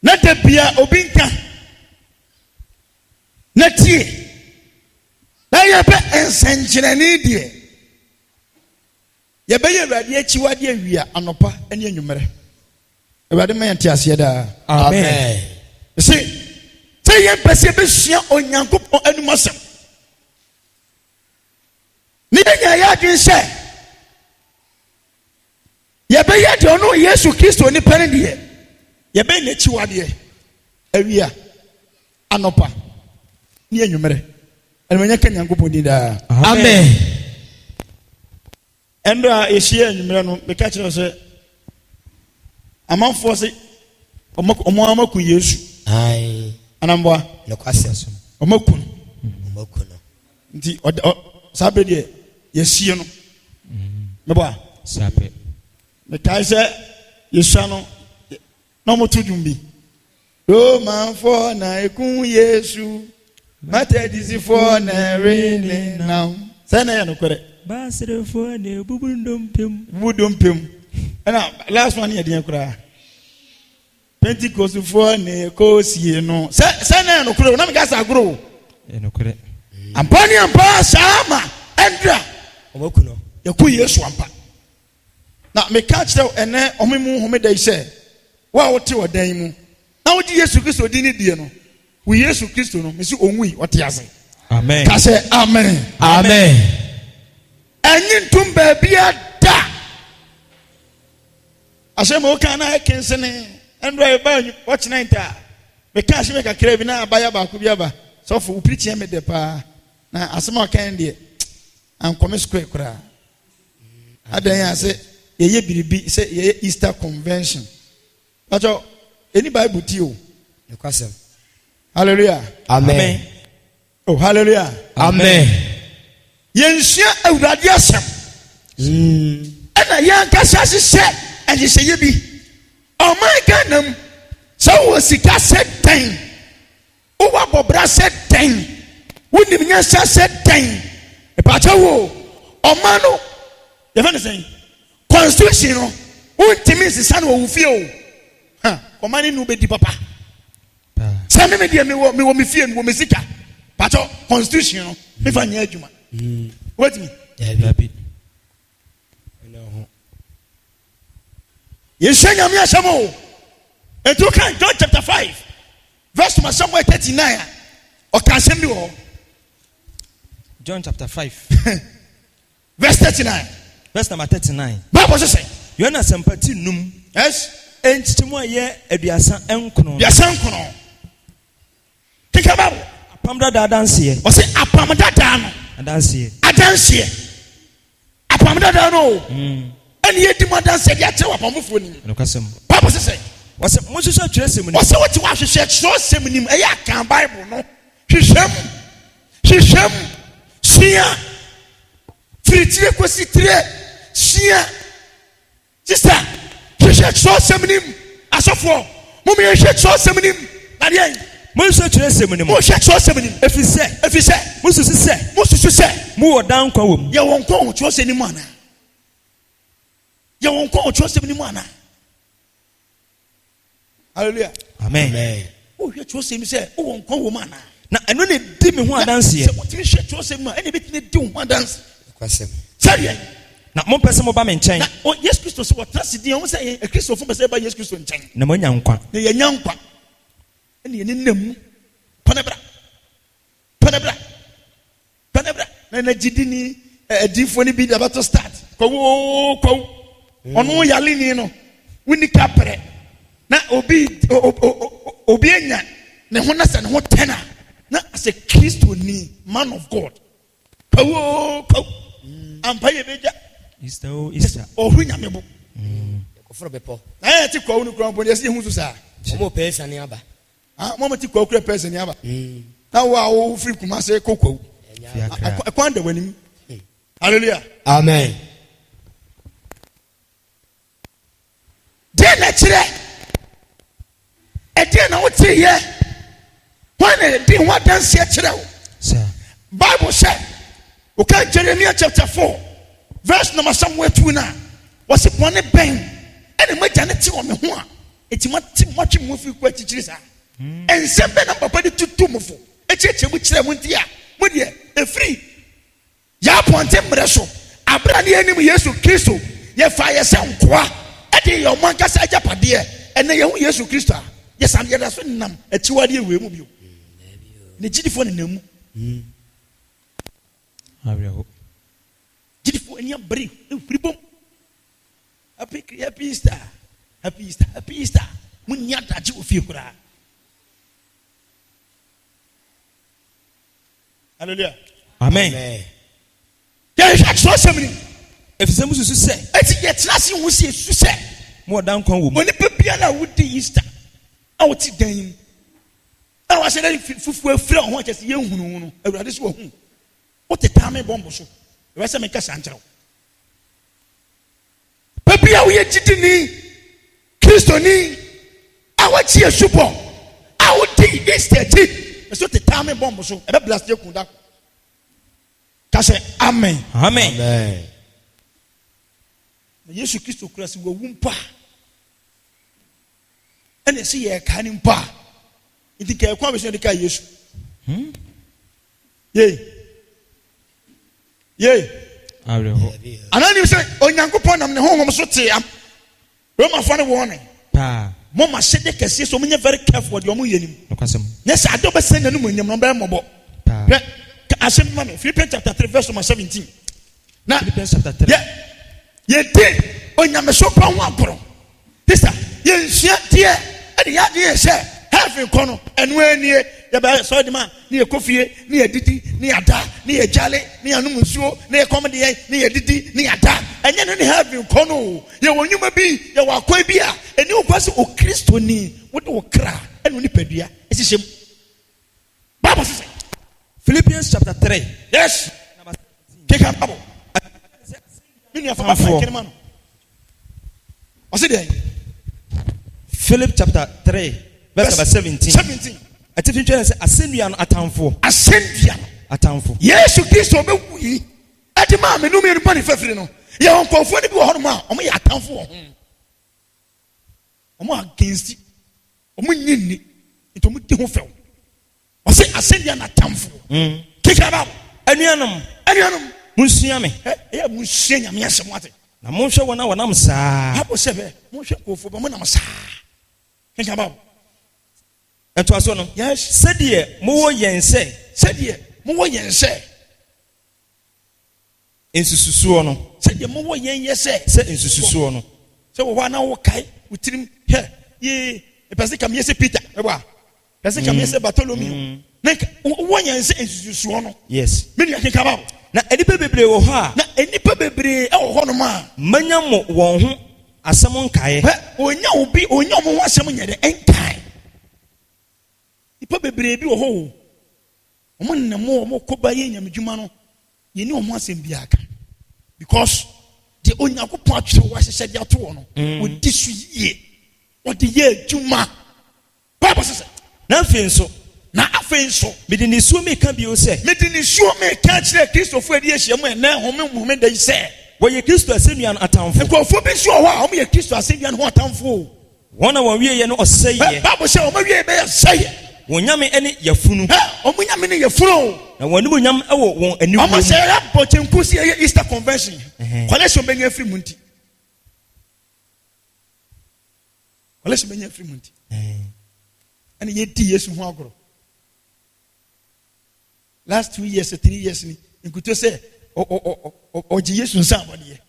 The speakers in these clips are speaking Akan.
na debia obinka na tie na yebe ensenkyerani die yebe yewade achiwade awia anopa ene anwumere ewade ma yente ase da amen see say pese be hia onyankopon anumasem ni nya ya dwen se yebe ye de ono Yesu Kristo ni pere die yebe na achiwade awia anopa ni anwumere enwenya ka nyankopon di da amen endo a ehia anwumere no be ka kire se amanfo se omo Yesu ai anamboa no kwase so omakun nti sabe de yesie no meboa sabe me kai se Yesu no no mo tudumbi o manfo na ekun Yesu mate disifo na really now say na ya no kore basrefo na bubudompem na last one ye de kura Pentecost for ne kosie no say na no kura na me gasa agro e no kore ampani ampa sama endra omakuno yaku Yesu ampa na me ka kire ene omemu homeda ise wa wote odan mu na wodi Yesu Kristo di ni die no wo Yesu Kristo no me si onwi wote ase amen ka say amen amen enyi ntum ba bia da asema o kana ekensene endra e ba watch 90 me ka se me ka kire bi na abaya ba ko bi aba so for preach me de pa na asema o kan de an come square kura adan ya se ye biribi se ye Easter convention ajo any bible ti o no kwase hallelujah amen oh hallelujah amen yenhia awurade asem ana yan kasa se and say ye bi oh my god so wo sika said 10 o wa bobra said 10 woni nya said 10 e pa chawo o mano ye fa ne say constitution no untimi sisa no wo fie o ha o mani no be di papa say me dia me wo me fie no wo me sika pa chawo constitution no me fa nya adwuma wait me David Yeshua mi asamo. Etu kan John chapter 5 verse number somewhere 39. O kan sem bi wo. John chapter 5 verse 39. verse number 39. Bible say, you na sympathy num. yes, Enchitimu aye aduasa enkono. Aduasa enkono. Think about it. Apamda da danse. O say apamda da no. Adanse. Adanse. Apamda da no. And ye demand said ya tell apamfo ni. No kwasem. Bible say, wase mo hwehwe atwerɛsɛm ni. wase what you want to share so ni e ya kan Bible no. Hwehwem. Sia. Fritire kwasi tire. Sia. Sister, hwehwe so ni asofo. Mo me hwehwe so ni. Na de mo hwehwe atwerɛsɛm ni mo. Mo hwehwe so ni. Efise. Mo susu sɛ. Mo wɔ dan kwa wom. Ye won ko wo so ni mo ana. Ye won ko wo so ni mo ana. Hallelujah. Amen. Oh, you chose him say, oh, on come woman. Na eno ne di me ho adanse. What you chose him, and bit ne di ho dance. kwase Sorry. Na mo pese mo ba me nkyɛn. Na oh, yes Christo so what trust di on say a Christo fo say ba yes Christo nkyɛn. Na mo nya nkwa. Na ye nya nkwa. Ene ye nenam. Panabra. Na gidi ni adifo ni bi da to start. Ko ono yale ni no. Wini kapre. Na obi enya ne ho na se ne ho tena na as a Christo ni man of God kawo ampa ye beja Easter ohu nyamebo ko foro bepo na ti kwawo ni kura bo ye se hu so sa mo pesa ni aba mo ti kwawo kura pesa ni aba na wo free kuma se kokwawo akwanda wani hallelujah amen de na kire ede na wote ye when e what dance here kire o sir Bible said okay Jeremiah chapter 4 verse number somewhere 2 na was it one ben and me jane ti o me ho a much move you quite and seven papa de tutu mufo echeche mu kire mu ntia mu de e free ya ponte mreso abrani enim Yesu Kristo ye fa ye se nkoa e de yo manka sa japade ene ye hu Yesu Kristo a ye sam ye da so nam achiwade ewe mu bio ne gidifo ne namu Abraham gidifo enya bri e free bom happy Easter happy Easter mu nya daji ofie kura. Hallelujah. Amen. Yeah, so somebody. If some who say, it's yet nothing who says, say, more down come woman. When the people would do Easter, I would sit down. I was saying, for from what is young, this one. What the time bomb was so. The rest of me Cassandra. Pepia, we are cheating. Christoni, I would see a super. I would take Easter tea. So the time bomb so e be blast you kunda ka say amen Amen. Jesus Christ Christ wo wumpa ene se ye ka ni mpa ndi ka kwa be so ndi ka Yesu ye Abraham anani say onyankopon nam ne honhom so te am Roma fa ne won pa Mama said the case so many very careful the omu yenim. Yes, I don't send no munyam no be mobo. Asem mama Philippians chapter 3 verse 17. Now Philippians chapter 3. Yeah. Ye did onyame so pa ho aporo. Sister, ye nhia tie e ya de say heaven kono enu anie ye be so de man ne ye kofie ne ye didi ne ada ne ye jale ne anum nsuo ne ye komde ye ne ye didi ne ada enye no ne heaven kono ye wonyuma bi ye wakwa bi a eni okwase o Kristo ni wo de wo kra enu ni padua esisem Bible says Philippians chapter 3. yes take up Bible mini afa kinema o se dey Philip chapter 3 verse number 17. I tell you say asendua no atamfo. Asendua atamfo. Yesu Kristo be wi. Ati ma me no me no fafiri no. Ye onkofo ni bi wo ho no ma, omo ye atamfo wo ho. Omo against. Omo nyinni. Nto mo di ho few. O se asendua na atamfo. Kika ba. Anuanom. Munsua me. Eh munsua nyame asem wate. Na monhwe wona wonam saa. Habo sebe, monhwe kofo ba mo nam saa. Kika ba. Eto aso no. Yes. Sede mo wo yen se. Ensususuo no. Sede mo wo yen ye se. Se ensususuo no. Se wo wa na wo kai wutirim he ye e pese kam ye se Peter e wa. Pese kam ye se Bartholomew. Na wo yen se ensususuo no. Yes. Me ni akeka ba. Na enipa bebre wo ha. Na enipa bebre e wo ho no ma. Manya mo won ho asem nkae. Onya obi onya mo ho asem nya de enkae. Ipa bebre bi wo ho. Omo nnamo omo koba ye nyamedwuma no. Ye ni omo asem bi aka. Because the Onyakopon atwe wa hye de ato no. Wo disu ye. Wo de ye adwuma. Bible says Na afenso. Na afenso. Mede ni suo me ka bi o se. Mede ni suo me ka kire Kristofo adi ehia mu na home da yi se. Wo ye Kristo asennua no atamfo. Nkofo bi so ho a omo ye Kristo asennua no atamfo. Wona won wie ye no oseye. Bible say omo wie be ye seye. Wonyame ene yafunu. Omo nyame ne yafunu. Na wonimu nyam ewo won aniwu. Omo say ya botenku si ye Easter convention. Collection benya free munti. Collection benya free munti. And ye di Yesu ho agoro. Last 2 years, 3 years ni nkuto say o ji Yesu nsan bode.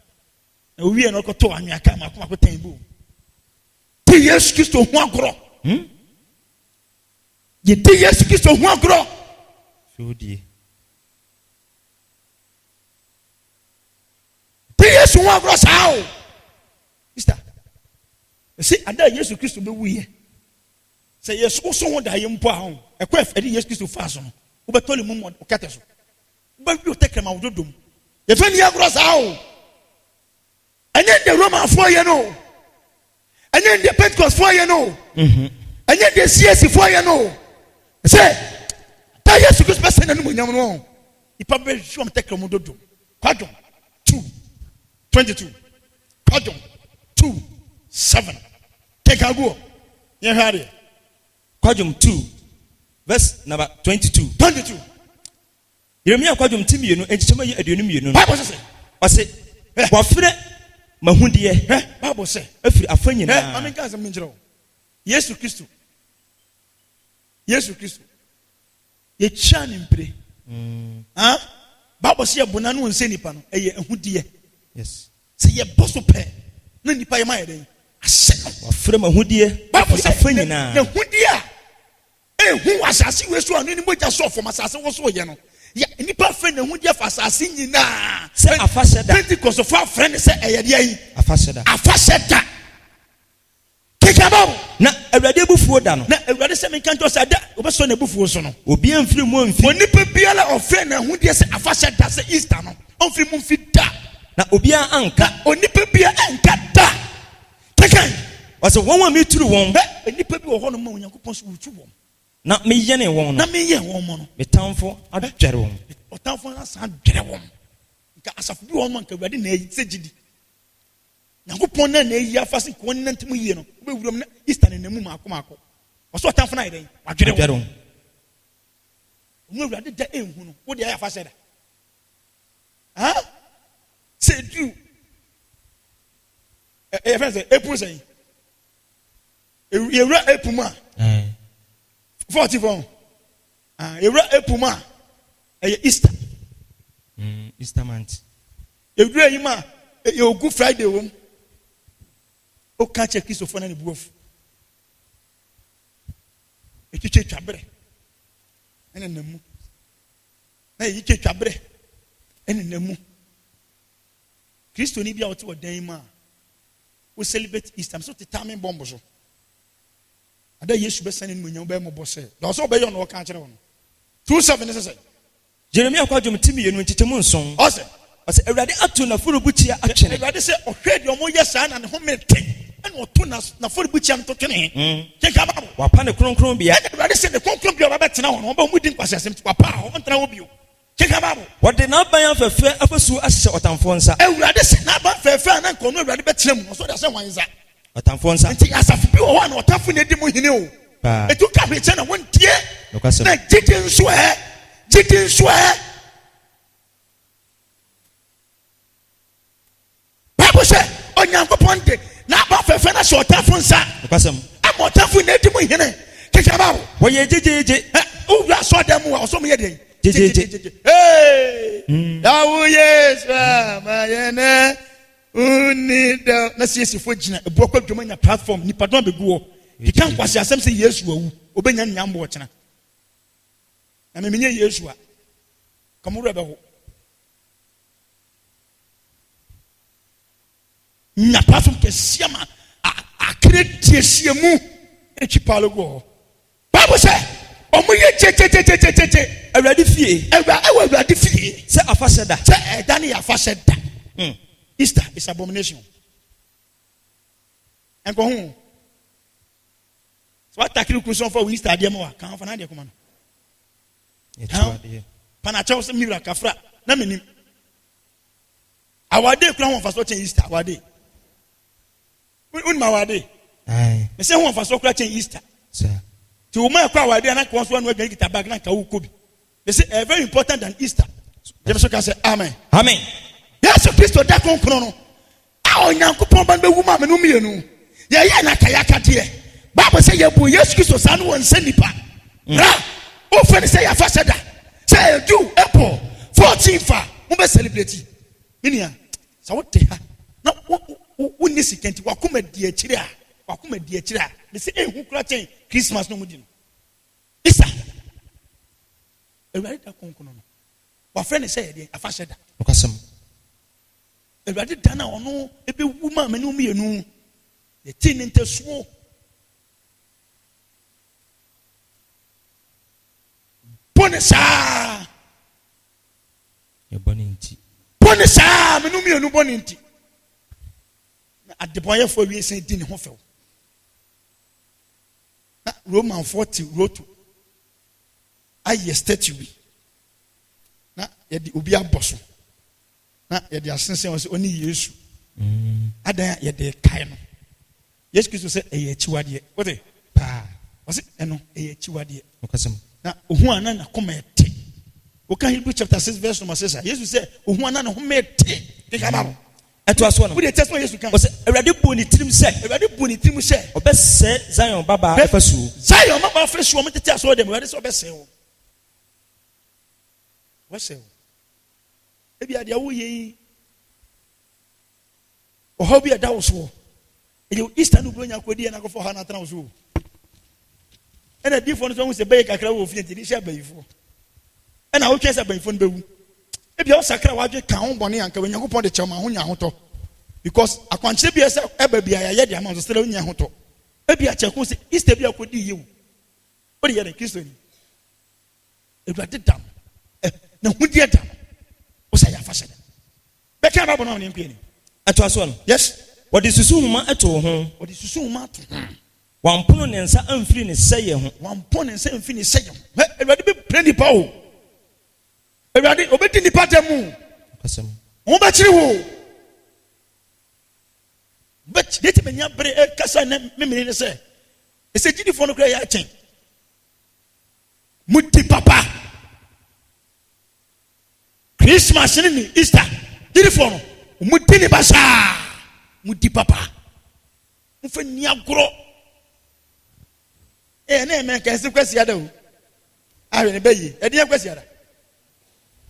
Na wi e no koto anwa ka ma ko tembu. Di Yesu Kristo ho agoro. Ye di Yesu Kristo ho agoro. Fudi. Di Yesu ho agoro sao. Mister. See ada Yesu Kristo be wi. Say Yesu so ho da ye mpo ahon. Ekwef edi Yesu Kristo fa so no. Wo betole mu mo okate so. Wo bi o tekrema wo dodom. Ye fa ni agoro sao. Anya de Roman for ye no. Anya de Pentecost for ye no. Anya de CSC for ye no. Say, ta Yesu Kristo be send no nyam no. Ipa be hwe am tekrema wo dodom. Kwadom 2:22. Kwadom 2:7. Take a go. You heard it. Kwadwom 2 verse number 22. 22. Yeremia kwadwom timienu enchichema ye aduonum Bible says. Ose wafre mahudie. Bible says. Afiri afanyina. Amen ka asem njiro. Yesu Kristo. Yesu Kristo. Ye cha ni mpre. Bible say abona no nse nipa no eye ahudie. Yes. Say ye boso pe. Na nipa ye ma ye den. Wafre mahudie. Bible say afanyina. Na hudie a ehu asase we so anu ni moja so for asase wo so ye no. Ya nipa fe na hudie fa asase nyina. Say afasheda. Pentecost for friend say eye de yi. Afasheda. Afasheda. Kekabao. Na awurade bufuo da no. Na awurade se me kan to say da obeso na bufuo so no. Obi amfiri mu amfiri. Onipa biala ofre na hudie se afasheda se Easter no. Onfiri mu mfi da. Na obi anka. Onipa bia anka da. Kekan. Ose won wa meturu won. Onipa bi wo ho no ma Onyankopon so wutu won. Na me yene won no. Na me ye won mo no. Me tamfo adwere won. Otamfo na san dwere won. Nka asafu bi won man ka awurade na yi segidi. Nyankopon na yi afase ko nantim yie no. Obe wuram na Easter na namu maako. Oso otamfo na yeden. Wadwere won. Omo awurade da enhu no. Wo de ya afase da. Say do. Friends say April say. Ewura Epuma. 44. Ewura Epuma. Easter. Easter month. Ewura yima e Good Friday wom. O ka che Christopher na ne buofu. E chiche twabre. Ene namu. Na yi che twabre. Ene namu. Christo ni bia wote wodan ma. We celebrate Easter. So the time bomb so. Ada Yesu be sane no nyam be mo bose. Da so be yo no ka kire won. 27 say. Jeremia kwadwom timienu nchichemu nson. Ose awurade atu na furubuchia atwene. Awurade say ohwe de omo yesa na ne ho mete. Ene oto na furubuchia nto twene. Kenka babo. Wapa ne kronkron bia. Awurade say the kronkron bia ba betena ho no ba mu din kwase asem papa ho ntena ho bio. Kenka babo. Wode na ban afefe afasu ahye otamfo nsa. Awurade say na ban fefe na nko no awurade betena mu. So da say wanza. Otamfo nsa. Nti asafu bi wo na otamfo na di mu hine o. Etu ka be chena wontie. Na jiji nso Bible say Onyankopon de na ba fefe na so otamfo nsa. Okasem. Am otamfo na di mu hine. Keka bawo. Wo ye jejeje. Owura so dem wo so mo ye den. Jejeje. Hey! Dawo yes, ma yene. Unida na siesi fo gina ebuakwa dwomanya platform nipa don beguo. He kan kwase asem se Yesu awu. Obenya nyambo ochena. Na me menye Yesu a. Kamuru ebe ho. Na platform ke siama akredie siemu echipalo go. Bible say omo ye che Awurade fie. Awurade fie. Se afasheda. Se edani afasheda. Easter is abomination. And go home. So what takiri kuson for Easter dia mo kan fa na dia kuma no. Panacho se mira kafra na menim. Awade kura ho fa so chen Easter awade. Un ma awade. Me se ho fa so kura chen Easter. Sir. Ti o ma kwa awade na kwa so anu agani kita bag na ka wo kobi. They say very important than Easter. Dem so can say amen. Amen. Yesu Kristo da konkron no. A Onyankopon ban be wu ma me no mienu. Ye na kayaka de. Bible say ye bu Yesu Kristo san won sanipa. Ra. O fe say ya fa seda. Say do April 14 fa. Mo be celebrate. Minia. Sa wo te ha. Na wo ni sikenti wakoma di akire a. Wakoma di akire a. Me say ehu kura chen Christmas no mudi no. Isa. Ewari da konkron no. Wa friend say ye afa seda. Okasem. Ewurade dana ono ebe wu ma me no mienu ye tin ntesuo bonesa ye boninti bonesa me no mienu boninti na adeboye fo wi sen di ne ho few na Roman 40 roto aye statue bi na ye di obi aboso na ye de asensen o se oni Yesu adan ye de kai no Yesu Kristo se eye chiwade wote Was it eno chiwade. Okasem. Na ohu ana na komete. Oka Hebrew chapter 6 verse number 6. Jesus said, ohu ana na homete. Kekama. Eto aso no. We dey test what Jesus can. Was Awurade bu ni tirim se. Awurade bu ni tirim se. Obese Zion baba efasu. Zion baba efasu mo tete aso dem. Awurade se obese wo. Wase wo. Ebi ade awo yi. Oho bi ada wo so. Eyo Easter no bronya kwodi na kofo ha na tena wo so. Ena difo no so se be kakra wo ofie ntidi sha bayifo. Ena wo twese bayifo no bewu. Ebi o sakra wadwe kan ho bone anka Onyankopon de chema ho nya hoto. Because akwanche bi ese eba bia ya ye de amount so nya hoto. Ebi a cheko se Easter bi akodi yewu. O de ye na Kristo ni. Ewurade dam. Na hudi dam. O sa ya fashe. Be kan ba bono ne mpie ni. Eto aso no. Yes. What is Susuma eto ho? What is Susuma to? Wampono ne nsa amfiri ne seye ho. Wampono ne nsa amfiri ne seye ho. Ewurade be pray pa o. Ewurade obedi nipa demu. Kasem. Won ba kire wo. But dete menya bre kasa na memene ne se. Ese gidi fo no kra ya chen. Muti papa. Christmas ni Easter. Gidi fo no. Muti ni basa. Muti papa. Mfe ni agoro. Na me kan kwasi ada o. Awe ne bayi. E de kwasi ada.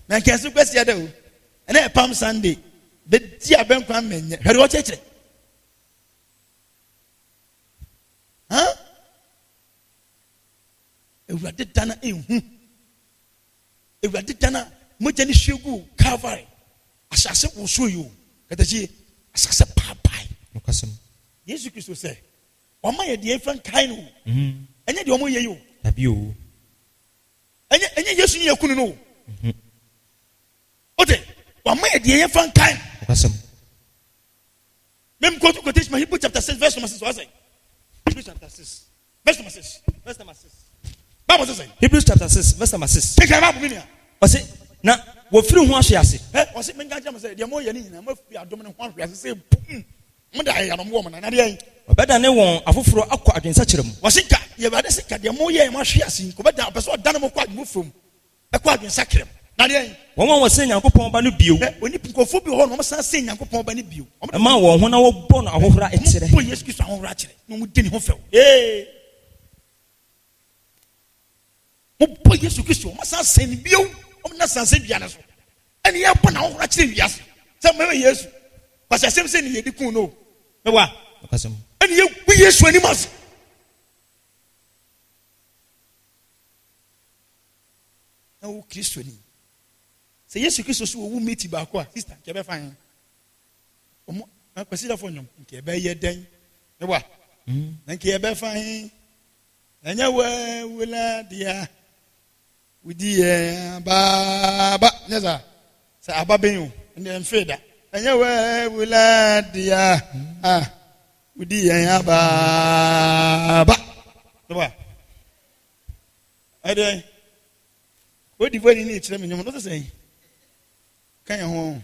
Me kan kwasi ada o. Na Palm Sunday. Be ti abenkwa menye. Hwere wo chekire. Huh? Ewurade dana ehu. Ewurade dana moja ni hwegu Calvary. Asase wo so yo. Katachi asase papai. Okasem. Yesu Kristo say, "Oma ye de enfan kan no." Enye de omo ye yo. Abi o. Enye Yesu ni yakunu no. Ote, oma ye de enfan kan. Okasem. Mem go to quotation Hebrew chapter 6 verse number 6 what say? Hebrew chapter 6 verse number 6. Verse number 6. Bible says Hebrews chapter 6 verse number 6. Take am up me. O say na wo firi ho ahwe ase. O say menga jam say de mo ye ni nyina mo fi adom ne ho ahwe ase say mo da ya no mo mo na de obeda ne won afoforo akọ adwensa kyerem. O say ka ye ba de say ka de mo ye mo ahwe ase ko beda person o dan mo kwa adwo from e kwa adwensa kyerem na de won won se Nyankopon ba no bio. Oni nkofo bi ho no mo san se Nyankopon ba no bio. Ma won ho na wo bọ no ahohora ekyere. Bo Yesu Kristo ahohora kyere no mo di ne ho few. Mo bo Yesu Kristo mo san se ni bio o na san se bia na so. Eni ye bo na ahohora kyere wiase. Se mo Yesu. Pastor sem se ni ye di kun no. Me wa. Okasem. Eni ye bu Yesu ani mas. Na wo Kristo ni. Se Yesu Kristo so wo meet ba ko a sister ke be fan. Omo na kwasi da fo nyom ke be ye den. Me wa. Na ke be fan. Anya wa wula dia. Wudi baba. Neza. Sa ababen o. Ndi mfeda. Anya wa wula dia. Wudi baba. Me wa. Ade. Wo di voni ni kire me nyom no say. Kan ya ho.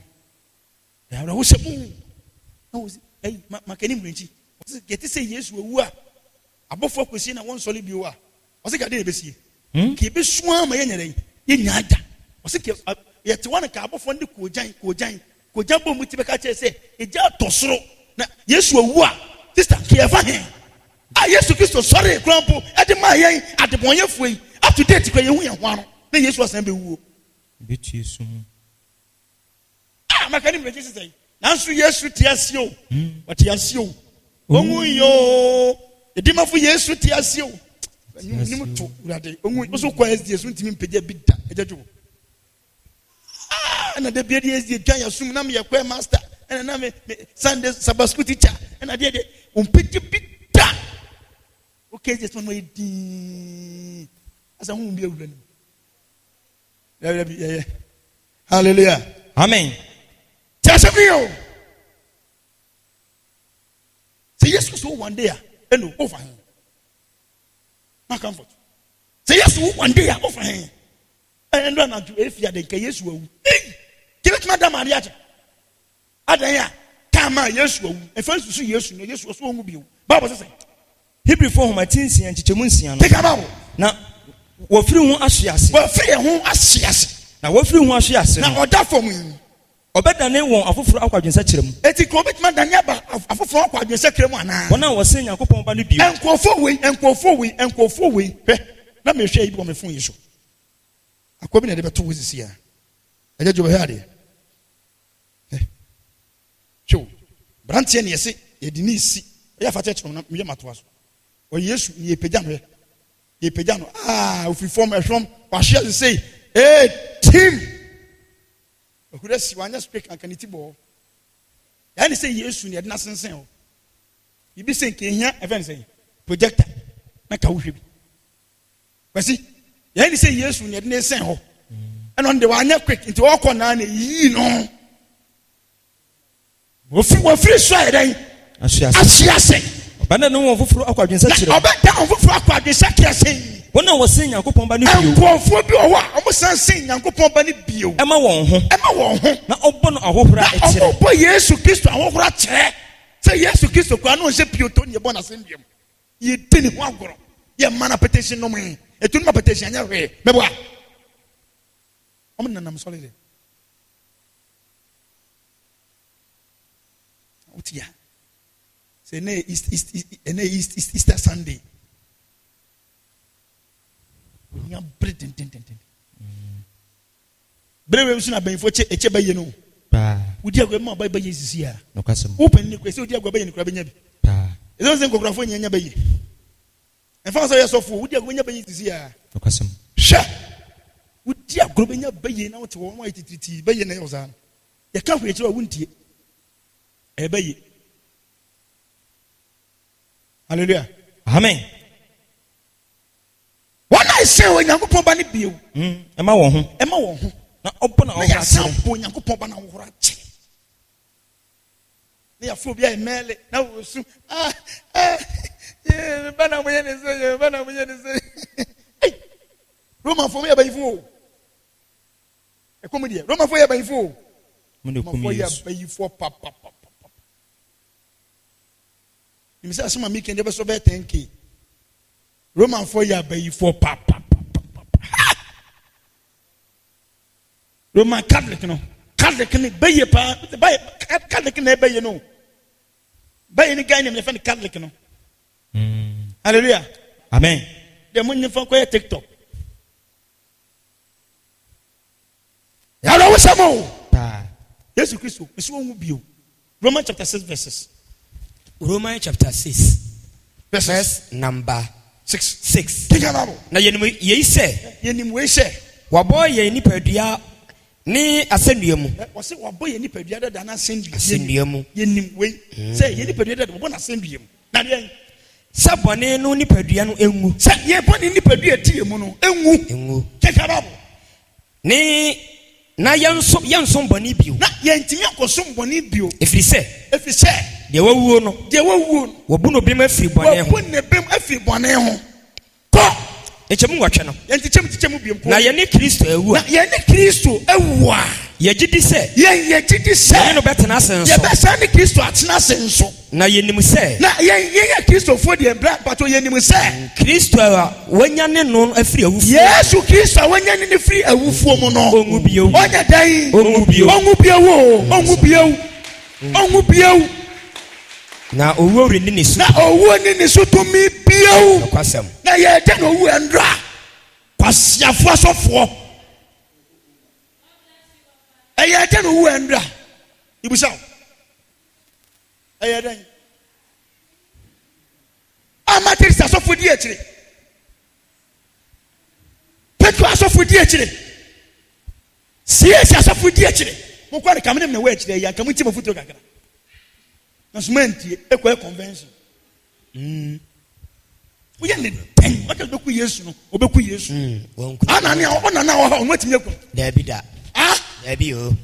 Ya ra wo sebu. Na wo makani mrenchi. Wo get say Yesu ewu a. Abofo kwesi na won soli bi wo a. Wo se ka de besie. Ke be suan ma ye nyere. Ye nyaada. Wo se ke ye te wan ka abofo ndi kojan bo mu ti be ka che say eja tosoro. Na Yesu ewu a. Sister ke ye fa he. Yesu Kristo sorry krampo. E de ma yen adebonyefo yi. Up to date kwa ye hu ye ho ano. Na Yesu asan be wu. Beti Yesu. Makani mreji say. Nansu Yesu ti ase o. Wati ase o. Onwu yo. Edima fu Yesu ti ase o. Ni muto urade. Onwu so kwa Yesu ntimi mpege bi da. Ejeju. Na de bi Yesu twan ya sum na me ye kwa master. Na me Sunday Sabbath school teacher. Na de mpege bi da. Okay, just one way di. Asa hu bi awura ni. Yeah. Hallelujah. Amen. Say yes to one day and over him. My comfort. Say yes to one day over him. And run out to if you are the case. Give it, Madam Mariacha. Adaya, come on, yes, and first to see yes, yes was wrong with you. Bible says, Hebrew for home atinsi and chichemunsian. Take a bow. Now, what free one ashias. Well, free who ashias. Now, what free one ashias. Now, or that for me. Or better than one of for our such him. Eti commitment than never of a flock of the second one. When I was saying, I could only be and go forward and go forward and go forward. Let me show you on my phone issue. I come in about 2 weeks here. I get you heard it. Show. Brantian, yes, a Denise. I have a touch on me, Matwas. Or yes, ye pejano. Ye pejano. Ah, if we form a from, what shall you say? Hey, Tim. Who does you speak and can it ball? And say yes, you had nothing say. You be saying, here, event say, projector, make a whoop. But see, you say yes, you had nothing say. And on the one quick into all corner, you know. We're free side, eh? As she say. But I know of for our such a down for the second. When I was saying, I could pump a new almost saying, Uncle Pompany Bio. Emma won't, not open a whole right. Oh, yes, to kiss to our rat. Say yes to kiss to Quano and Ship you to your bonus in him. You didn't want to. Your man petition no me. A tune my petition, your way. I'm sorry. What ya? Say, nay, Easter Sunday. We are breathing. Brave soon have been for a chebay. Would you go more by Jesus here? No custom. Open the question, you go by in Crabin. It doesn't go graph in your bay. And Father, yourself, would you go in your bay this year? No custom. Sure. Would you go in your bay now to 183 bay nails on? You can't wait, you wouldn't you? A bay. Hallelujah. Amen. What I say when you go pump any bill? Emma won't. Now open our sample, you go pump an hour. They are full behind mail. Now, yeah, Banana say, Roman for me by four. A comedy, Roman for you by four. By four, papa. You say, some making never so bad, thank you. Roman for you by four, papa. Roman Catholic, no. Catholic can buy a pa, buy Catholic can buy, you know. Buy any guy named the Catholic, no. Hallelujah. Amen. The money for quite TikTok. Hello, Samo. Yes, Christo. This one will be you. Romans chapter 6 verses. Romans chapter 6. Verse number 6. Take a Bible. Now, ye say, we say, Waboy, ye nipedia, ni ascendium. Was it Waboy, any pediatra than ascendium? Ye way, say, any pediatra one ascendium. Now, Sabone no nipediano engu. Say, ye put in nipedia mono, engu. Take a Bible. Ni. Na yansom boni bio. Na yentimia kosum boni bio. If you say, de wawu no. Wabu no bem afiri bone ho. Wabu ne bem afiri bone ho. Ko. Echemu watwe no. Yentichemu biem ko. Na ye ne Kristo ewu. Na ye ne Kristo ewu a. Ye gidi se. Ye gidi se. Ye no betena senso. Ye be sa ne Kristo atena senso. Na ye nim se. Na ye Kristo fo de bra pato ye nim se. Kristo a wanya ne no afiri awufu. Yesu Kristo wanya ne firi awufu mu no. Ongu bio. Onya dan. Ongu bio. Na owo re ni su. Na owo ni su to mi bio. Kwasem. Na ye de no owo andra. Kwasiafo asofo. Eye de no owo andra. Ibusa. Eye de. Amatir asofo di etire. Petro asofo di etire. Siesi asofo di etire. Mo kwa kamene me we etire ya kamuti mo futo kakra. Na sumenti ekwa convention. We are the 10. What do we use? Obeku Yesu. Anani onana wa ho nwetimi ekwa. There be that. Ah, there be o.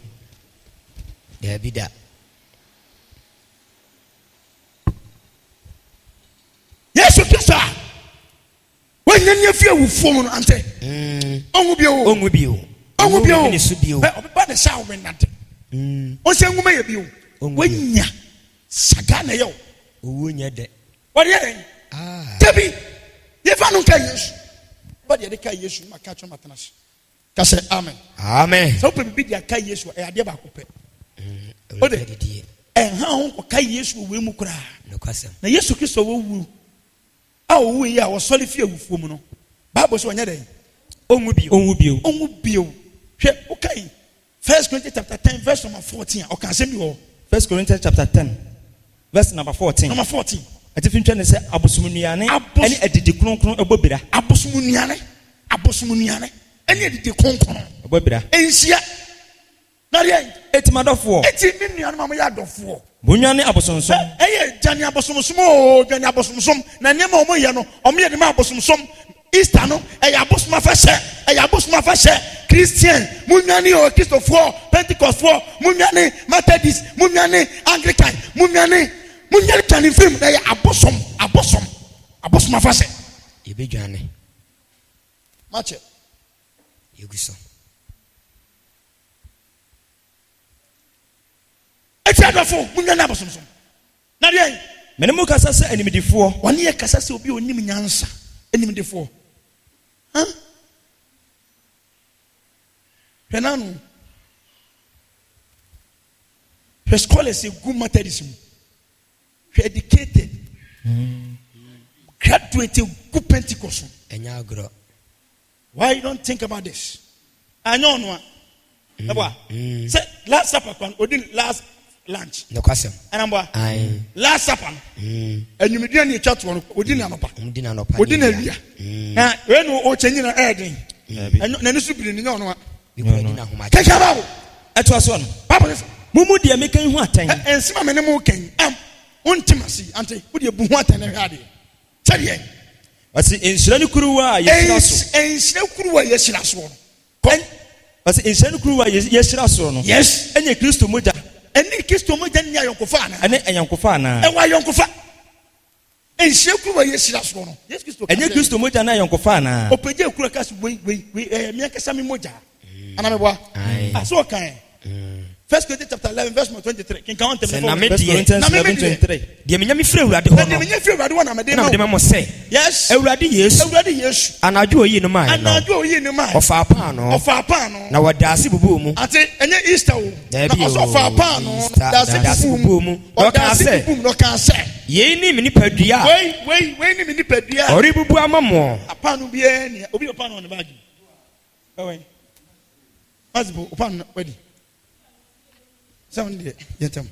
There be that. Yesu Kristo. When you feel we form no ante. Ongu bio. Ni su bio. Oba de sha we nante. O se nguma ye bio. Wanya. Saga na yo. Owo nya de. What ye? Debi, yefa no kai Yesu. But ye de kai Yesu ma ka cho matanash. Ka say amen. Amen. So people be dia kai Yesu e ade ba ko pe. O de ha ho ko kai Yesu we mu kura. No kwasem. Na Yesu Kristo wo wu. A wo wu yi a wo soli fi awufuo mu no. Bible so nya den. Onwu bio. Hwe okay. 1 Corinthians chapter 10 verse number 14. O kan say mi wo. 1 Corinthians chapter 10 verse number 14. Number 14. Ati fi ntwe ne se abosumunuane ene adidi kronkron ebobira. Abosumunuane ene adidi kronkron ebobira. Enhia. Na re etimadofo. Eti mi nuane ma mo ya dofo. Bunwane abosonsom. Eye jani abosomsom o, jani abosomsom. Na nema omo ye no, omo ye de ma abosomsom. Easter no, abosoma fa she. Christian, munyane o Christopher, Pentecost for, munyane Methodist, munyane Anglican, munyane tani film na ya abosoma fa she. Yebedwane. Match. Yeguso. Eti adofo, munyane abosomsom. Na dey, menemu kasa se animidifo. Wani ye kasa se obi onim nyansa, animidifo. Penanu. Her scholars say good Methodism. She educated. Graduated good Pentecost. Why you don't think about this? I know no. Say last supper last lunch. No question. And I'm last supper. And you median your chat one within anopa. Within a year. Now when we changing an adding. And then super in no. Kakabao. It was one. Mumu dia making what time? And some men more can intimacy until put your buwat and hardy. Tell ye. I see in Shanukruwa, yes, and Snowkruwa, yes, last one. I see in Shanukruwa, yes, last one. Yes, and a Christo Muda, and a Christo Muda, and Yankofana, and a Yankofana, and why Yankofa. And Snowkruwa, yes, last one. Yes, and a Christo Muda, and Yankofana. Opeja Kurakas, we make a Sami Moja. And I'm a I saw kind. 1 Corinthians chapter 11 verse 23. Can count them. 1 Corinthians 11:23. Dia menya mi frɛ Awurade hɔ no. Dia menya frɛ Awurade hɔ na me de mo sɛ. Yes. Awurade Yesu. Anadwo oyi no mai no. Ɔfa apa no. Na wɔda ase bubu mu. Ate enye Easter o. Na ɔso ɔfa apa no. Da ase bubu mu. Ɔka sɛ. Yei ni me nipadua. Wei ni me nipadua. Ɔre bubu ama mo. Apa no bia ni. Obi apa no ne bag. Ɔwɛn. Asibo apa no wedi. Sound yetam.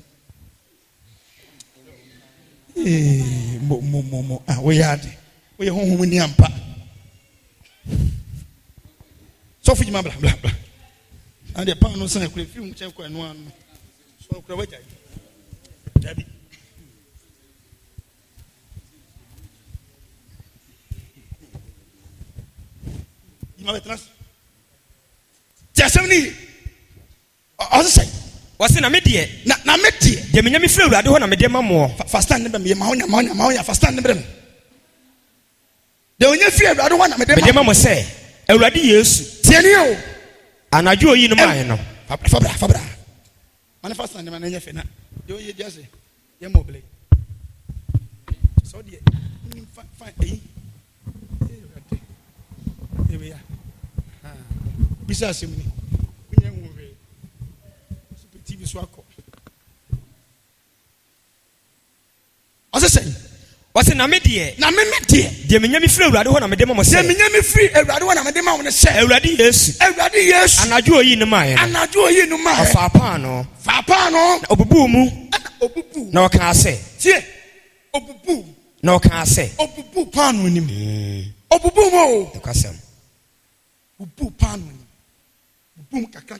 Mo. We had. We home ni ampa. So fi ma bla. And the pan no say kure film chen ko eno an. So kure waja. Dabi. Ima betras. Jasmine. Ose say wase na medie na medie de menya mi frɛ Awurade hɔ na mede ma mo fastan ne be ma honya fastan ne brem de onya frɛ Awurade hɔ na mede ma mo sɛ Awurade Yesu tieni o anadwo oyi no mai no fabra manifestan ne ma na nya fe na de oye dia se ye mobile so de fine we ya bisa simni kunya wo we super TV so akọ wase na me de de menya mi frɛ Awurade hɔ na mede ma mo sɛ de menya mi frɛ Awurade hɔ na mede ma wo ne sɛ Awurade Yesu anadwo oyi no mai no fa apa no na obubu mu na ɔka sɛ tie obubu na ɔka sɛ obubu pano nim obubu mo ɛkwasɛm obubu pano nim obubu kakra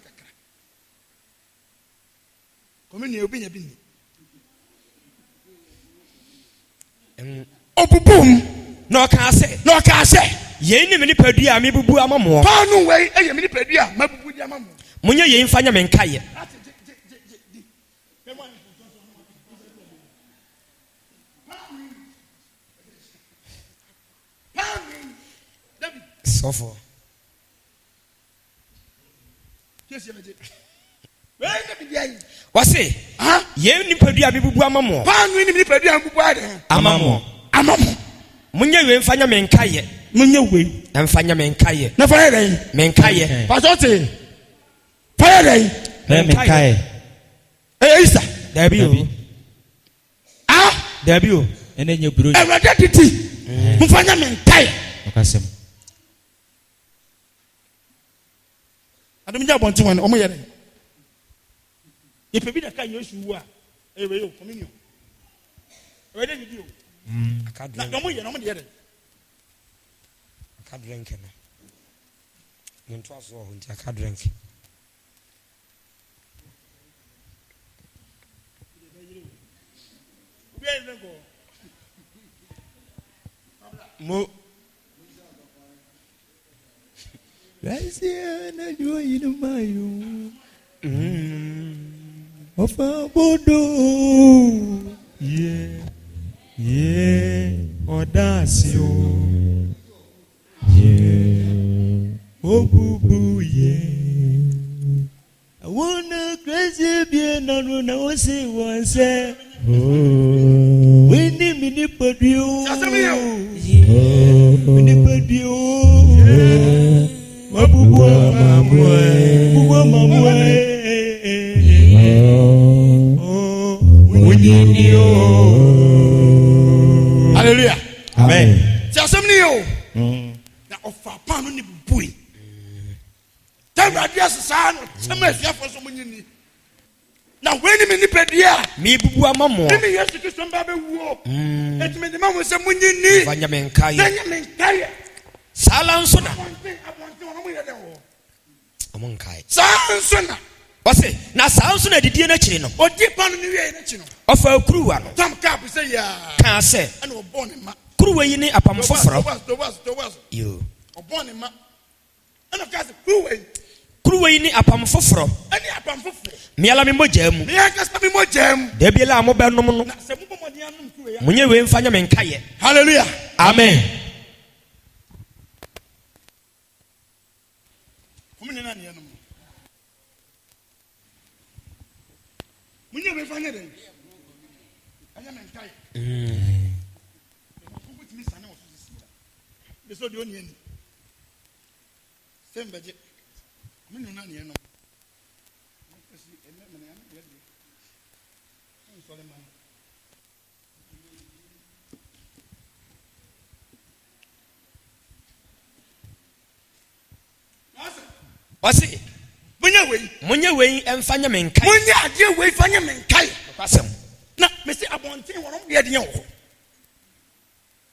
komeni obi nya bi ni obubum na ɔka sɛ yei ni me nipadua a mebubu ama mo pano wei eye me nipadua mabubu di ama mo munye yei mfa nya me nkaye sofo wase yei nipadua mebubu ama mo pano ni nipadua mebubu ade ama mo Munye we mfanya menkaye. Munye we. Mfanya menkaye. Na fire dey. Menkaye. Pastor fire dey. Menkaye. Isa. Dabi o. Ah. Dabi o. Ene nye bro. Ewrade titi. Mfanya menkaye. Okasem. Adam ja bonti wan omo yere. Ye pebi da kan Yesu wu a. Ewe yo communion. Ewrade video. Na domo ye no mo de yere. Aka drink no. Nto aso ho nti aka drink. Mo Raisia na jua ina mayo. Ofa bodo. Yeah. Odasio. Yeah. Obubu yeah. I wanna crazy be na no say one say. We need me padio. We need padio. Mabubwa mamwe. Hallelujah. Amen. Assemble yo. Na ofa pan no ni bubui. Tell radio san, some afia for so munyini. Na when me ni pedia, mi bubu amamo. Me Yesu Kristo mba be wuo. Et me de mamu se munyini. Fanya menkaye. Fanya menkaye. Sala nso na. Omonkaye. Sala nso na. Wase na saa nso na didie na kire no. Odi pan no wie na kire no. Ofa kuruwa no. Tam cap say ya. Ka se. Ana obon ma. Kuruwa yi ni apam foforo. Yo. Obon ma. Ana ka se kuruwa. Kuruwa yi ni apam foforo. Ani apam foforo. Miala mi mogya mu. Me aka sa mi mogya mu. Da bi la mo be nom no. Na se mo bomodi anum kuruwa ya. Munye we mfanya menkaye. Hallelujah. Amen. Kumene na ne anum. Munye we fanya den. Anya menkaye. Kubutimi sana osusi. Beso de oni ani. Sembeje. Kumene na ne anum. Wase munye we mfanya menkaye. Munye ade we fanya menkaye. Kwasem. Na me se abonten wonom de ade wo.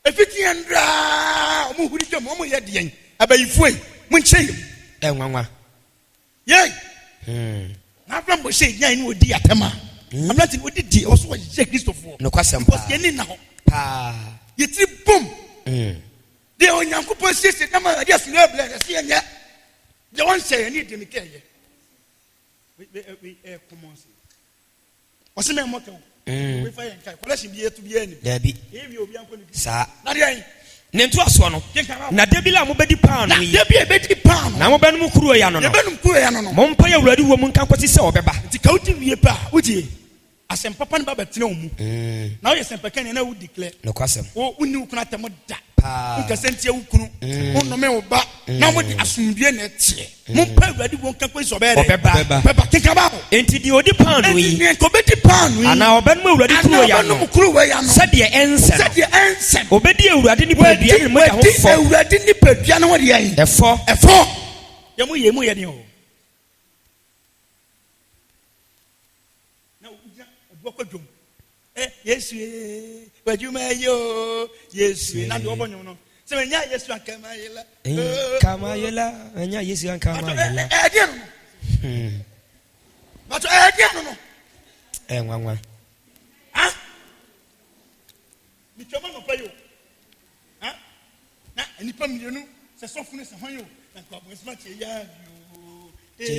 Efiti andra omo huri twam omo ye de en. Abayifue munche. Nwanwa. Ye. Na abram bo she nyan ni odi atema. Amlati odi di o so wo je Christopher. No kwasem Because ye ni na ho. Pa. Ye tri bom. De onyankopon sese na ma ade asu ebele se enya. Je won say ni de mi keye. We come on. What's the name of we fire and kai. Collection be to be any. There be. Ebi obi anko ni. Sa. Na dey. Nentu aso no. Na de bi la mo bedi pan no. Na de bi e bedi pan no. Na mo benum kuruwa ya no no. De benum kuruwa ya no no. Mo mpa ya wurade wo mu nkan kwoti se obeba. Nti ka udi wie pa. Udi. Asem papa ne baba tena omu. Na wo yesem peka ne na wo declare. No kwasem. Wo uni wo kuna temo da. Pa. Nka sentie wo kunu. Onno me wo ba. Na mo di asundue na tie. Mo mpa wurade wo nkan kwoti obeba. Obeba keka ba. Enti di odi pan no yi. Enti ko bedi pan no yi. Ana obenum wurade kuruwa ya no. Se de ense. Se de ense. Obedi wurade ni pedua ni mo ya ho fo. Wurade ni pedua na wo de yan. Efo. Yemu ye de o. Bokodum Yesu waduma yo Yesu na do bonyo no se nya Yesu akamayela kamayela nya Yesu akamayela dia no but dia no nwanwa mi choma no payo na enipa milionu se sofu ne se hwan yo na ko abonsma che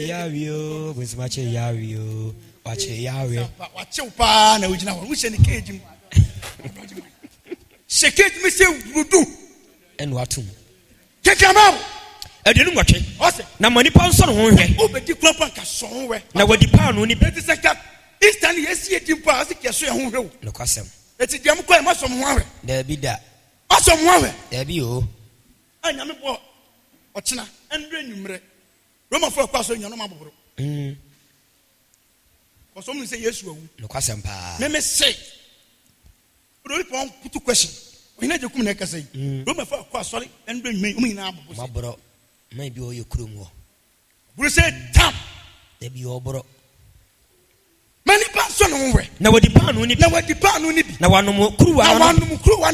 ya yo bonsma che ya yo wache yawe wache upa na ujina wo hye ne keji mu shekeji mi se wudu enu atum kekama edenu ngwatwe ose na manipa nso no ho hwe obedi klapa ka so we na wadi pa no ni beti se ka instant yesi edimpa ase keso e ho hwe no kwasem eti diam kwa ma so mo hwe da bi da Awesome one. There be oh. I am a boy. Ochina and renumre. Roma for a question, you know, my bro. For someone say yes, no question. Pa. Let me say. Put to question. We need to come next say. Roma for a question and bring me now. My bro. Maybe all your crew. We say, tap. There be your bro. Many person over. Now what the pan only. Now what the pan only. Now one more crew. One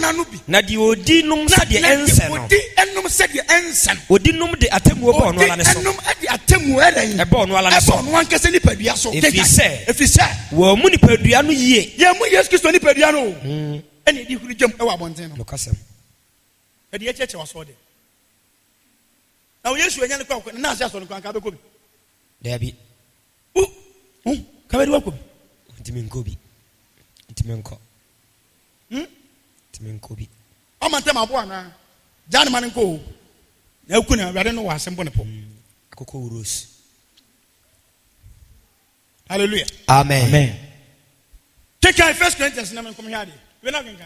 anubi. Now the odinum said the ensign. Enum said the ensign. Odinum the atemu upon one and enum at the atemu a born one and one can nipa so. If he say, well, money per diano ye. Yeah, mo yes Christo nipa diano. And he could jump our mountain. No custom. And the church was for them. Now yes, we are going to now just on the there be. Come and Timinkobi. Timinko. Timinkobi. I'm a Tamabuana. Jan Manco. No, couldn't I don't know what's simple. Coco Rose. Hallelujah. Amen. Amen. Take care. 1 Corinthians. We're not going to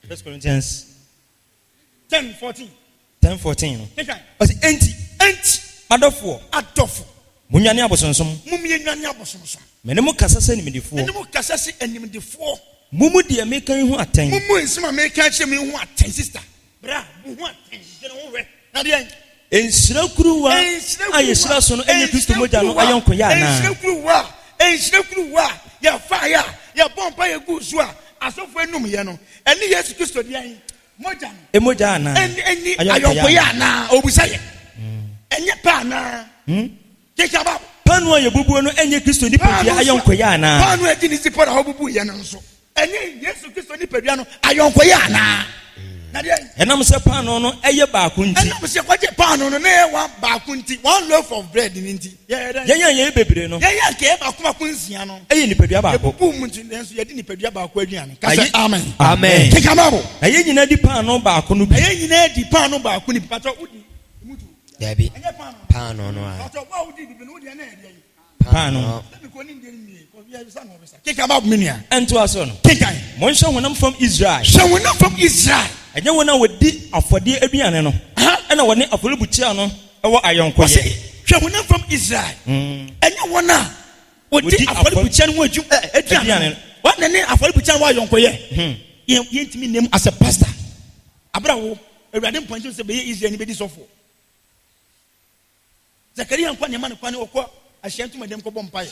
1 Corinthians 10:14. 10:14. Take care. Enti. Adofo. Munyani abosonsom. Muminyani abosonsom. Menemu kasase nimdifo. Menemu kasase enimdifo. Mumu de meka hu aten. Mumu nsema meka cheme hu aten sister. Bra, hu aten. Gene hu we. Na de ensira kuruwa. Ayesira so no enye Kristo moja no ayonko ya na. Ensira kuruwa. Ya fire. Ya bomba ya gusu a. Asofo enum ye no. Eni Yesu Kristo de an. Moja no. Emoja na. Eni ayonko ya na. Obusa ye. Enye pa na. Kekaba. Panu ye bubu no enye Kristo ni pedia ayonko ya na. Panu e dini sipo na hobubu ye no nso. Enye Yesu Kristo ni pedia no ayonko ya na. Na de enam se panu no eye baako nti. Enam se kwaje panu no na e wa baako nti. One loaf of bread ni nti. Ye bebre no. Ye ke baako nsia no. Eye ni pedia baako. Bubu mu nti nso ye di ni pedia baako aduane. Ka say amen. Amen. Kekaba bo. Eye nyina di panu baako no bi. Eye nyina di panu baako ni pato udi. There be. Pano no. Pano. Kick about minia. And to us on. Kinkai. Monsha when from Israel. So we're not from Israel. And you wanna with the afford the Abiano. And I want a full buchiano. Our iron quasi. So we're not from Israel. And you wanna what the afford buchian would you Abiano? What the name afford buchian while you're quay? You ain't me name as a pastor. Abraham, a random point to be easy anybody so for. Zakaria and Kwanya man kwani okwa ashantu madam ko bompae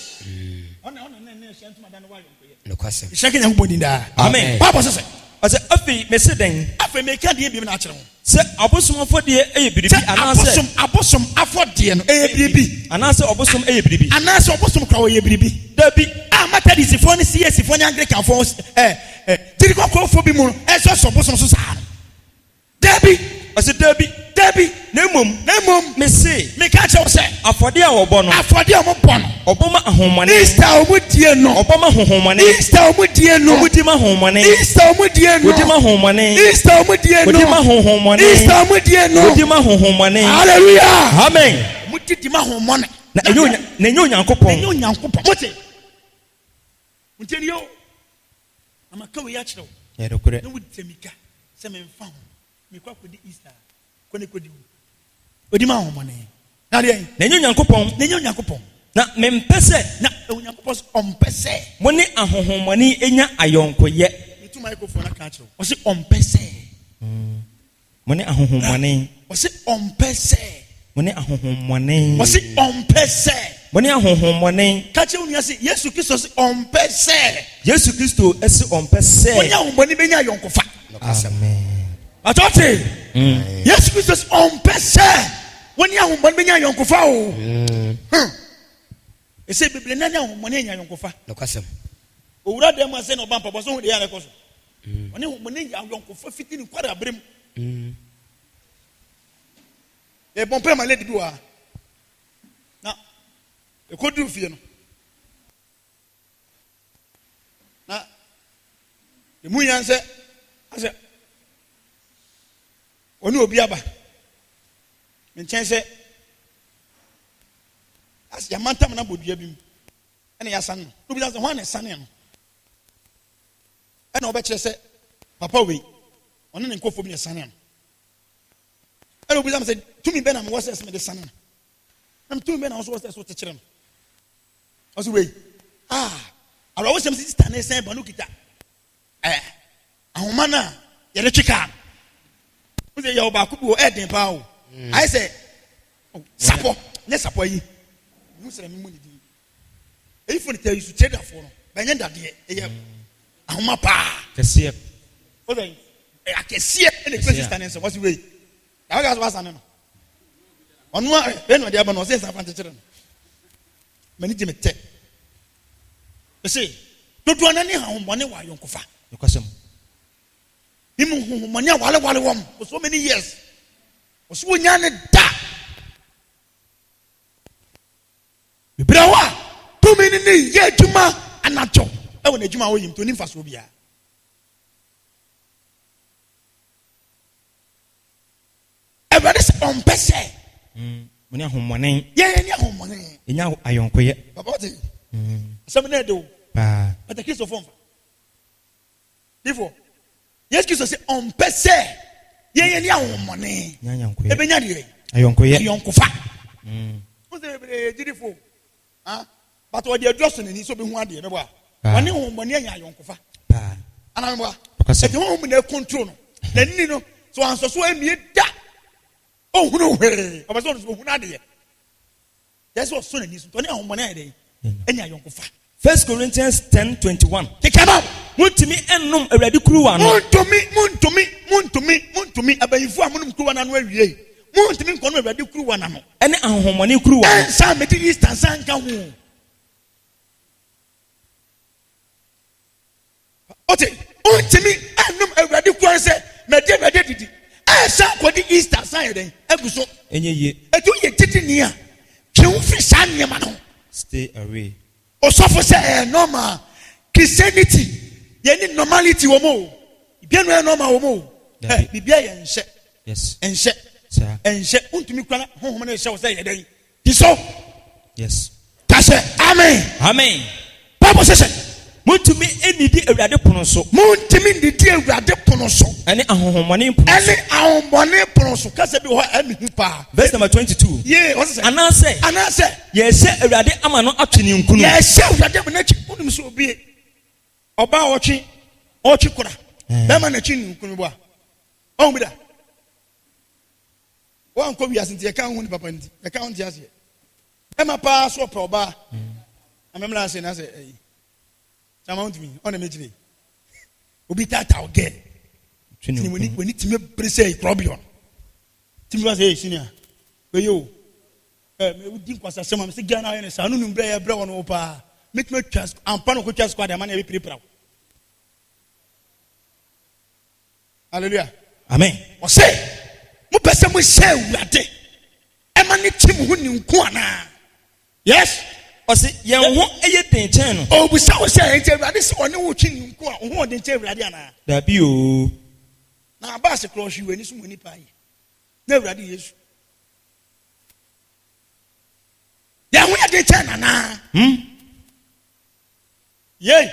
ona na ashantu madam wa yonko no question shaking yan bodi da amen papa say ase afi meseden afi me ka de bi na akere ho se abosom afode eye biribi anase abosom afode no eye biribi anase obosom eye biribi anase obosom kwa eye biribi dabi amata di sifo ni CS fo ni Anglican fo tiri kokko fo bi mu eso so obosom so sa dabi ase dabi Nemum, me say, me catch us say, Afodia or Bono, Afodia Mopono, Obama Homani, Easter Mudiano, Obama Homani, Easter Mudiano, Mudima Homani, Easter Mudiano, Mudima Homani, Easter Mudiano, Mudima Homani, Easter Mudiano, Mudima Homani, Hallelujah, Amen. Mudima Homani, Nenyo Yankopo, Mote, Mutenio, I'm a Kowi Yachno, Yadokure, no would Temika, Semen found, me quack with the Easter. Odima homane na de nenyo nyankopon na mempese na onyankopon ompese moni ahohomani enya ayonkoye itu microphone aka chiro o se ompese moni ahohomani o se ompese moni ahohomani o se ompese moni ahohomani ka chiro nya se Yesu Kristo se ompese Yesu Kristo ese ompese onya homboni benya ayonkofa amen atote Yes Christ on pese when ya humbon benya yonkofa o e se biblia na ya humbon enya yonkofa no kwasem owura dem ase no bampa bo so hu de ya ne koso oni humbon enya yonkofa fitini kwara abrem e bon pe ma lady bi wa na e kodu fie no na e mu yan se ase oni obi aba menchen se as ya mantam na bodua bim ene ya san no obi say ho na san no ene obe kire se papa we On an inco for me a son. I will be said to me, Ben, I was as my son. I'm 2 men also was as what the children. As way. I always am standing saying, Banukita. A mana, Yerechika. Who's a Yabaku Ed in Pau? I say, Sapo, let's support you. Muslim. If you tell you to trade for Benenda, dear, Amapa, can see it. I can see it in the question. What's the way? I was an on one, then when the Abano says, I want to children. Many Timothy. You see, don't do any harm money while you're Kofa. Because him who money while for so many years was when you're da. Brawa, 2 minutes, yeah, Juma, and not Joe. I want to Juma him to Nymphasubia. Everybody's on Pesse. When you're home money, yeah, you're home money. In your iron quiet about it. Some do, but the kiss of home. Therefore, yes, you say on Pesse, yeah, you're home money. Ebenyadi, iron quiet, young Kofa. What's the beautiful? But what you're dressing in is so being one day. When you home money, young Kofa. And I'm because at home in their control. Then you know, so I'm so me that. Oh no way! I was on the that's what son is. Don't know money. Any young Kofa. 1 Corinthians 10:21. Take him out. Moon to me and no already crew one. Moon to me. About you for Moon crew one and where we Moon to me come already crew one. And home money crew one. And some Middle East and San Kamu. Okay. Moon to me and no already crew and say, my dear, I saw what the Easter Saturday. Episode. And ye, I do ye titty near. Kill fish and your man. Stay away. Or suffer say normal Christianity. Ye normality or more. Bien normal or more. Be and shed. Yes. And shed. And shed. To me, home and shall say a day. So, yes. That's it. Amen. Amen. Papa says. Moon to me any day a radiponoso. Moon to me the dear radiponoso. Any money ponoso. Verse number 22. Yeah, what's it? And I say, yes, a radi amano actually. Yes, radi so be about watching or chikura. Bemana chin kunwa. Oh, with that. One copy as in the account, Papa, the account just yet. Emma pass or proba. I remember saying, I say, amount me on a major. Obi tata again. We need to make pressure problem. Tim was a senior. But you, we didn't was a summer. Say Ghana and a son, Umbrea, Brown, Opa. Make me trust. I'm Pano just squad. I'm every people. Hallelujah. Amen. Or say, Mupesa we say we are dead. Emani Tim Hunin. Yes. Say, young channel. Oh, we saw say, this one, no king, who didn't tell Radiana. That you now, Bass across you and it's money pie. Never ready is. Yeah, we are the channel. Yay.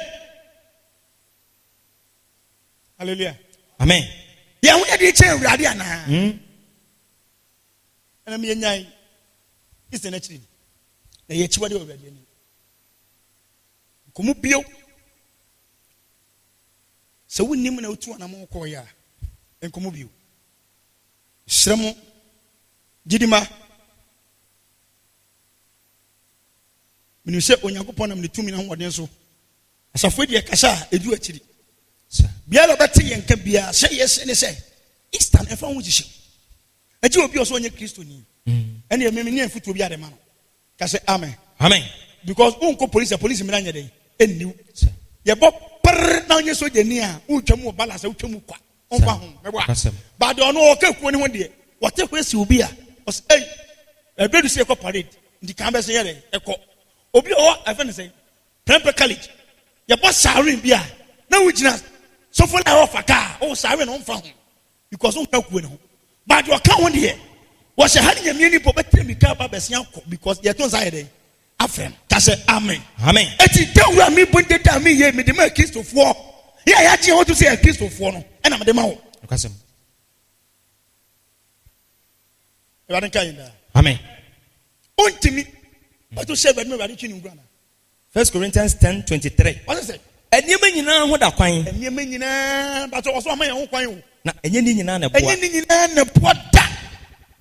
Hallelujah. Amen. Yeah, we are the channel, Radiana. And I'm your it's the next thing. Na yechi wade already ani komu bio se wonnim na otu anam ko ya enkomu bio shremo gidima minu se onyankopon nam ne tumi na hoden so asafo die kasa edu akiri bia lo beti yenka bia se yes ne se Eastern efa ho jishi aji obi oso onye Kristo ni ene ememi ne afutu obi ade ma no. Say amen. Amen. Because unko police me nanya dey eniu. Ye bo per na onye so de ni a utwamu balance utwamu kwa. Onfa ho mebo a. But the ono okaku ni ho de. What kwesi obi a. Os eh ebedu se ekọ parade. Ndi kan be se ye dey ekọ. Obi o afa say Prempeh College. Ye bo siren bi a. Na wugina so for na ofa car. O siren onfa ho. Because unkaku ni ho. But you can one dey. Was a honey and many poverty because you don't say it. Afem, that's amen. Amen. It's tell me, but they tell me, ye, me, the kiss of war. Yeah, I actually want to say a kiss of war, and I'm the mouth. Amen. Ontimi. What to say about me about the 1 Corinthians 10:23. What is it? Eniyema nyina ho da kwan. Eniyema nyina, but also am ho kwan o. Na enye ni nyina na boa. Enye ni nyina na boda.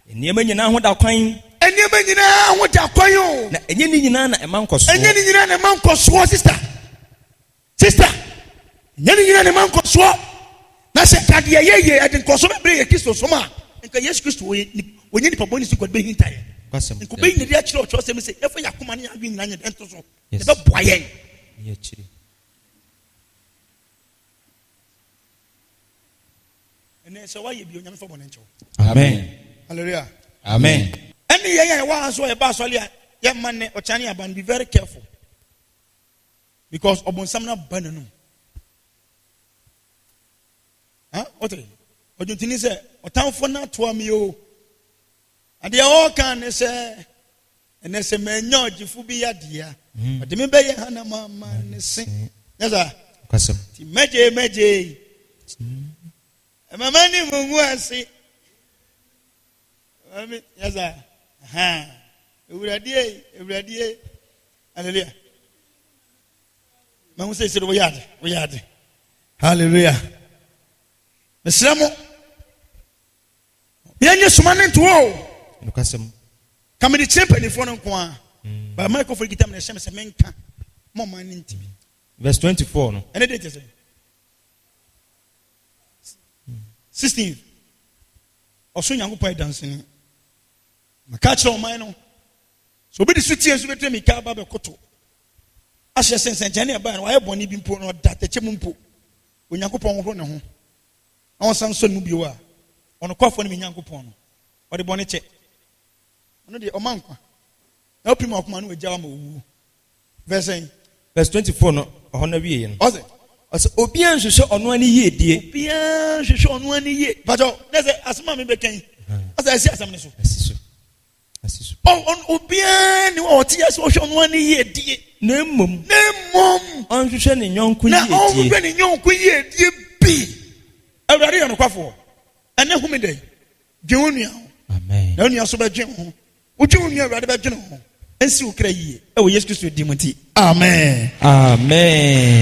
Eniyema nyina ho da kwan. Eniyema nyina ho da kwan o. Na enye ni nyina na ema nkoso. Enye ni nyina na ema nkoso, sister. Sister. Enye ni nyina na ema nkoso. Na se kade ye ade nkoso bebre ye Kristo so ma. Nka Yesu Kristo onye ni paboni si kwad be hintaye. Nko be ni dia kire ocho se me se efa yakoma ne adwi nyina nye ento so. E be boa yen. Ye chiri. Amen. Hallelujah. Amen. Any year one so a basolia, young man or Chania ban be very careful. Because obon samna bananu. Huh? What do you say? O town for not to me, oh. And they all can say, and they say, man, no, Jifubia dear. But the member Hannah Mamma sing. Yes, sir. Meje. My money will see. Yes, sir. Every day. Hallelujah. Man will say, we had. Hallelujah. The Samo. Yanya Sumanin to all. Come in the chamber in front of Kwa. But Michael for guitar and Shem Semenka. More money into me. Verse 24. No? And it is 16. Also, young boy dancing. My catch on mine. So be the sweet tears with me, Kaba Koto. Asha sense and Jenny Ban, why Bonnie been put on that the Chimumpo. When Yakupon run home. I want some son Mubiwa. On a cough when Yakupon. Or the bonnet check. No, the Omanqua. Help him of man with Jamu. Verse 24. No, honor be. As Obian should show on 1 year, dear. Obian should show on 1 year. But there's as mammy became. As I said, oh, on Obian or tears was on 1 year, dear. Name mum. On to send in young queen. Now, when in young queen, dear B. I read on a coffee. And then whom day? Junior. Amen. Only also by Jim. Would you rather by General? And so, Cray. Oh, yes, Christ, Dimothy. Amen. Amen.